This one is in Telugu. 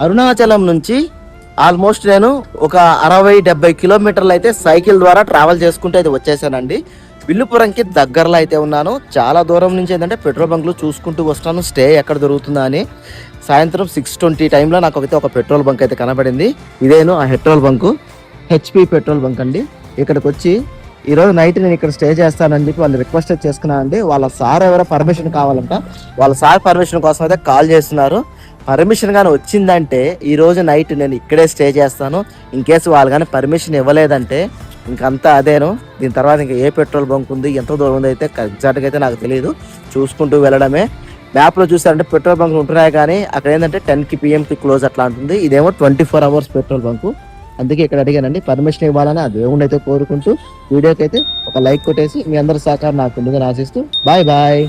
అరుణాచలం నుంచి ఆల్మోస్ట్ నేను ఒక 60-70 కిలోమీటర్లు అయితే సైకిల్ ద్వారా ట్రావెల్ చేసుకుంటూ అయితే వచ్చేసానండి. విల్లుపురంకి దగ్గరలో అయితే ఉన్నాను. చాలా దూరం నుంచి ఏంటంటే పెట్రోల్ బంక్లు చూసుకుంటూ వస్తాను, స్టే ఎక్కడ దొరుకుతుందా అని. సాయంత్రం 6:20 టైంలో నాకు అయితే ఒక పెట్రోల్ బంక్ అయితే కనబడింది. ఇదేను ఆ petrol bunk, HP petrol bunk అండి. ఇక్కడికి వచ్చి ఈరోజు నైట్ నేను ఇక్కడ స్టే చేస్తానని చెప్పి వాళ్ళు రిక్వెస్ట్ చేసుకున్నాను అండి. వాళ్ళ సార్ ఎవరో పర్మిషన్ కావాలంట, వాళ్ళ సార్ పర్మిషన్ కోసం అయితే కాల్ చేస్తున్నారు. పర్మిషన్ కానీ వచ్చిందంటే ఈ రోజు నైట్ నేను ఇక్కడే స్టే చేస్తాను. ఇన్ కేసు వాళ్ళు కానీ పర్మిషన్ ఇవ్వలేదంటే ఇంకంతా అదేను. దీని తర్వాత ఇంకా ఏ పెట్రోల్ బంక్ ఉంది, ఎంత దూరం ఉంది అయితే ఎగ్జాక్ట్గా అయితే నాకు తెలియదు, చూసుకుంటూ వెళ్ళడమే. మ్యాప్లో చూసారంటే పెట్రోల్ బంక్లు ఉంటున్నాయి, కానీ అక్కడ ఏంటంటే 10 PM క్లోజ్ అట్లా ఉంటుంది. ఇదేమో 24 hours పెట్రోల్ బంకు. అందుకే ఇక్కడ అడిగానండి పర్మిషన్ ఇవ్వాలని. ఆ దేవుణ్ణి అయితే కోరుకుంటూ వీడియోకి అయితే ఒక లైక్ కొట్టేసి మీ అందరి సహకారం నాకు ముందుగా ఆశిస్తూ బాయ్ బాయ్.